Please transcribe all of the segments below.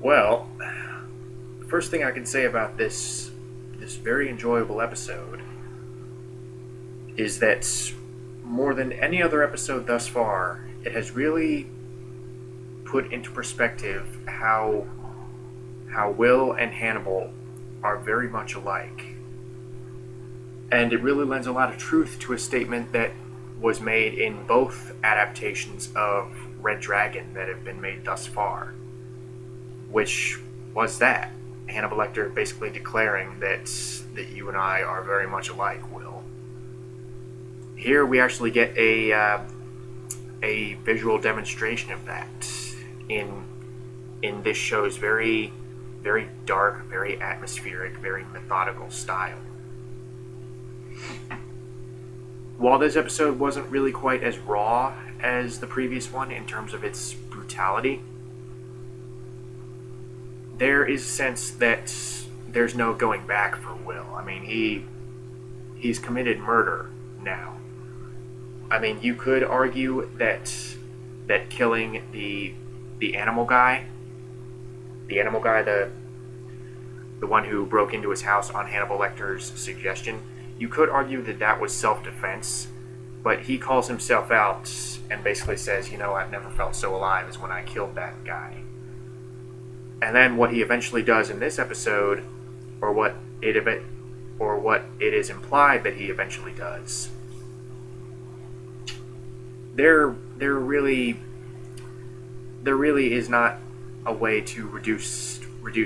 Well, the first thing I can say about this very enjoyable episode is that more than any other episode thus far, it has really put into perspective how Will and Hannibal are very much alike. And it really lends a lot of truth to a statement that was made in both adaptations of Red Dragon that have been made thus far, which was that Hannibal Lecter basically declaring that you and I are very much alike, Will. Here we actually get a visual demonstration of that in this show's very dark, very atmospheric, very methodical style. While this episode wasn't really quite as raw as the previous one in terms of its brutality, there is a sense that there's no going back for Will. I mean, he's committed murder now. I mean, you could argue that killing the animal guy, the one who broke into his house on Hannibal Lecter's suggestion, you could argue that was self-defense, but he calls himself out and basically says, I've never felt so alive as when I killed that guy. And then what he eventually does in this episode, or what it is implied that he eventually does, there really is not a way to reduce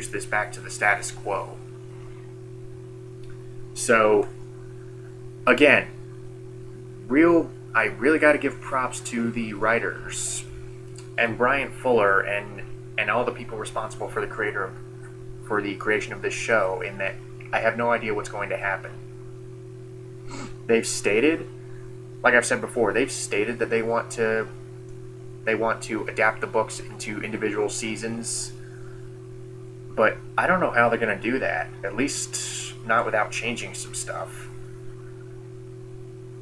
this back to the status quo. So, again, I really got to give props to the writers and Brian Fuller and all the people responsible for the creation of this show, in that I have no idea what's going to happen. They've stated, like I've said before, that they want to adapt the books into individual seasons, but I don't know how they're going to do that, at least not without changing some stuff.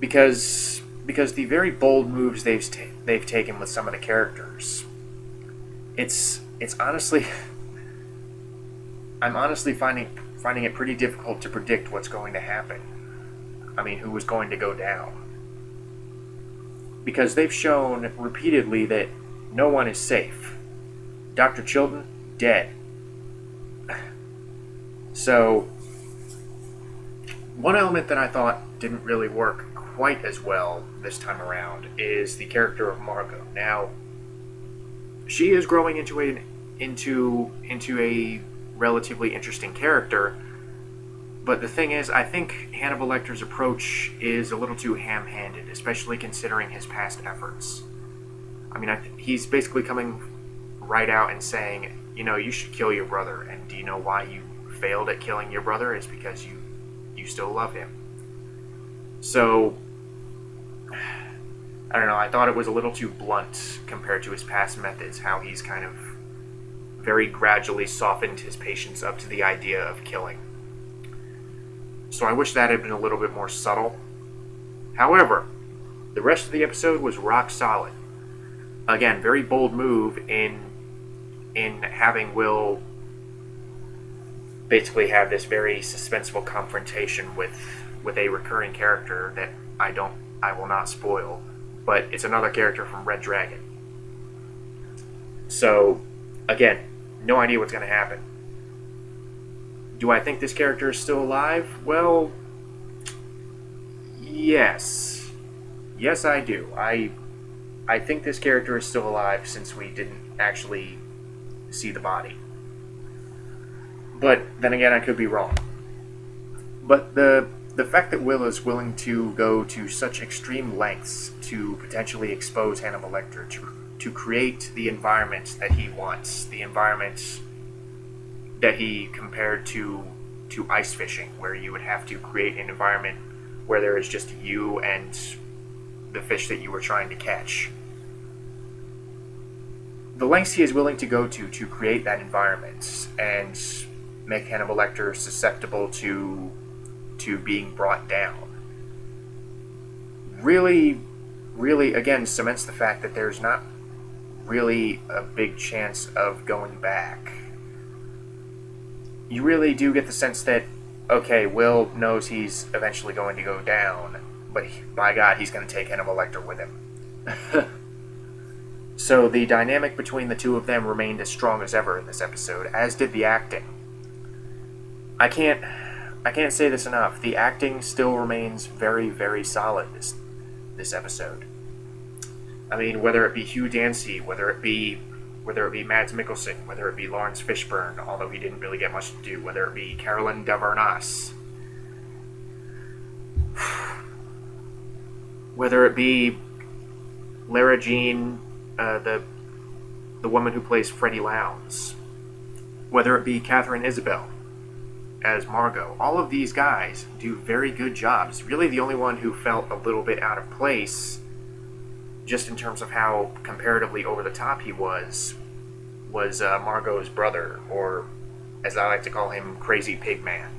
Because the very bold moves they've taken with some of the characters, it's honestly, I'm honestly finding it pretty difficult to predict what's going to happen. I mean, who was going to go down? Because they've shown repeatedly that no one is safe. Dr. Chilton, dead. So, one element that I thought didn't really work quite as well this time around is the character of Margot. Now, she is growing into a relatively interesting character, but the thing is, I think Hannibal Lecter's approach is a little too ham-handed, especially considering his past efforts. I mean, he's basically coming right out and saying, you should kill your brother, and do you know why you failed at killing your brother? Is because you still love him. So, I don't know, I thought it was a little too blunt compared to his past methods, how he's kind of very gradually softened his patience up to the idea of killing. So I wish that had been a little bit more subtle. However, the rest of the episode was rock solid. Again, very bold move in having Will basically have this very suspenseful confrontation with a recurring character that I will not spoil, but it's another character from Red Dragon. So, again, no idea what's going to happen. Do I think this character is still alive? Well, yes. Yes, I do. I think this character is still alive since we didn't actually see the body. But then again, I could be wrong. But the fact that Will is willing to go to such extreme lengths to potentially expose Hannibal Lecter, to create the environment that he wants, the environment that he compared to ice fishing, where you would have to create an environment where there is just you and the fish that you were trying to catch. The lengths he is willing to go to create that environment and make Hannibal Lecter susceptible to being brought down really, again, cements the fact that there's not really a big chance of going back. you really do get the sense that, okay, Will knows he's eventually going to go down, but by God, he's going to take Hannibal Lecter with him. So the dynamic between the two of them remained as strong as ever in this episode, as did the acting. I can't say this enough. The acting still remains very, very solid this episode. I mean, whether it be Hugh Dancy, whether it be Mads Mikkelsen, whether it be Lawrence Fishburne, although he didn't really get much to do, whether it be Carolyn Davarnas, whether it be Lara Jean, the woman who plays Freddie Lowndes, whether it be Catherine Isabel as Margot, all of these guys do very good jobs. Really, the only one who felt a little bit out of place, just in terms of how comparatively over the top he was Margot's brother, or as I like to call him, Crazy Pig Man.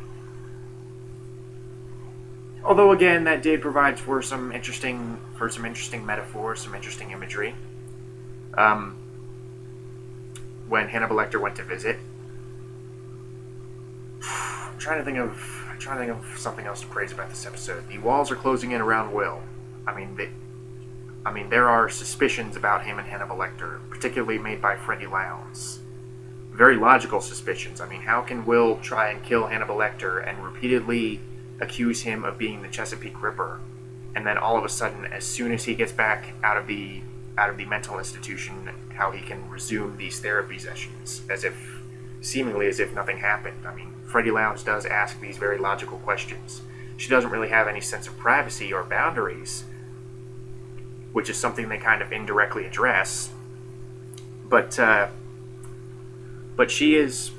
Although again, that did provide for some interesting metaphors, some interesting imagery. When Hannibal Lecter went to visit, I'm trying to think of something else to praise about this episode. The walls are closing in around Will. I mean, there are suspicions about him and Hannibal Lecter, particularly made by Freddie Lowndes. Very logical suspicions. I mean, how can Will try and kill Hannibal Lecter and repeatedly accuse him of being the Chesapeake Ripper, and then all of a sudden, as soon as he gets back out of the mental institution, how he can resume these therapy sessions seemingly as if nothing happened? I mean, Freddie Lowndes does ask these very logical questions. She doesn't really have any sense of privacy or boundaries, which is something they kind of indirectly address. But she's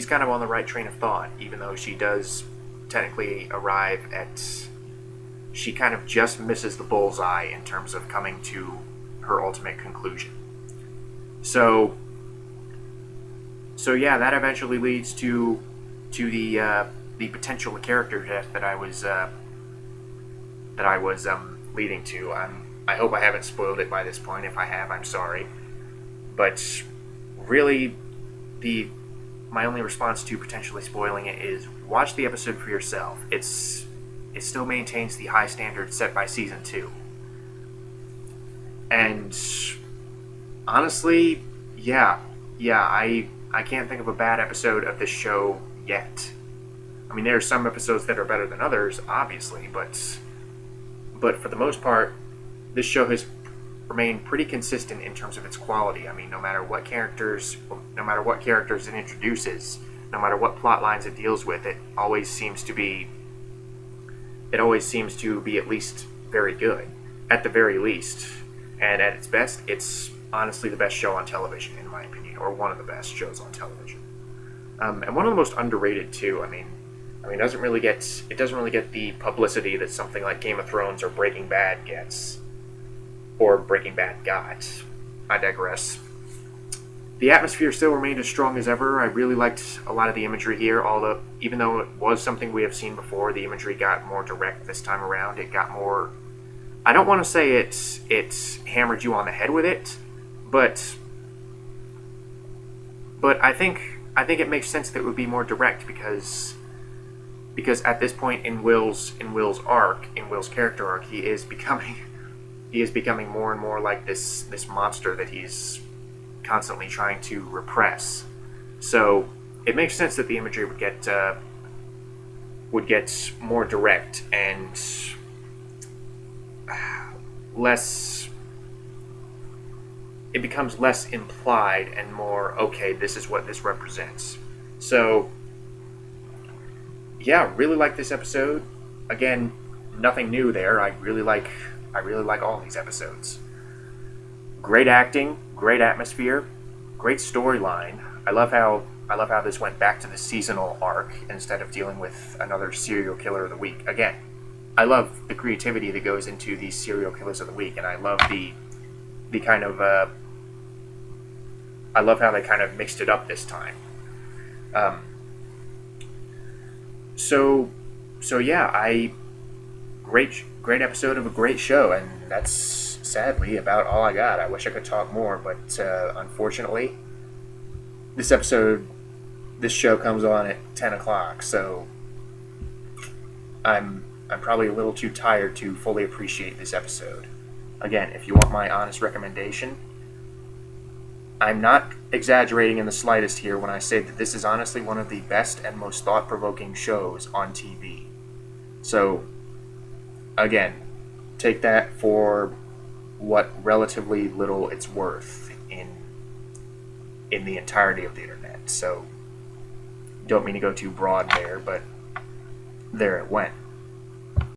kind of on the right train of thought, even though she does technically arrive at... She kind of just misses the bullseye in terms of coming to her ultimate conclusion. So yeah, that eventually leads to the potential character death that I was leading to. I hope I haven't spoiled it by this point. If I have, I'm sorry. But really, my only response to potentially spoiling it is watch the episode for yourself. It still maintains the high standards set by season 2. And honestly, yeah, I can't think of a bad episode of this show yet. I mean, there are some episodes that are better than others, obviously, but for the most part, this show has remained pretty consistent in terms of its quality. I mean, no matter what characters it introduces, no matter what plot lines it deals with, it always seems to be at least very good, at the very least. And at its best, it's honestly the best show on television, in my opinion, or one of the best shows on television. And one of the most underrated too. I mean, it doesn't really get the publicity that something like Game of Thrones or Breaking Bad gets, or Breaking Bad got. I digress. The atmosphere still remained as strong as ever. I really liked a lot of the imagery here, although even though it was something we have seen before, the imagery got more direct this time around. It got more... I don't want to say it's hammered you on the head with it, but I think it makes sense that it would be more direct because at this point in Will's character arc, he is becoming more and more like this monster that he's constantly trying to repress. So it makes sense that the imagery would get more direct and less. It becomes less implied and more, okay, this is what this represents. So yeah, really like this episode. Again, nothing new there. I really like all these episodes. Great acting, great atmosphere, great storyline. I love how this went back to the seasonal arc instead of dealing with another serial killer of the week. Again, I love the creativity that goes into these serial killers of the week, and I love the kind of I love how they kind of mixed it up this time. So yeah, great episode of a great show, and that's sadly about all I got. I wish I could talk more, but unfortunately, this episode this show comes on at 10 o'clock, so I'm probably a little too tired to fully appreciate this episode. Again, if you want my honest recommendation, I'm not exaggerating in the slightest here when I say that this is honestly one of the best and most thought-provoking shows on TV. So, again, take that for what relatively little it's worth in the entirety of the internet. So, don't mean to go too broad there, but there it went.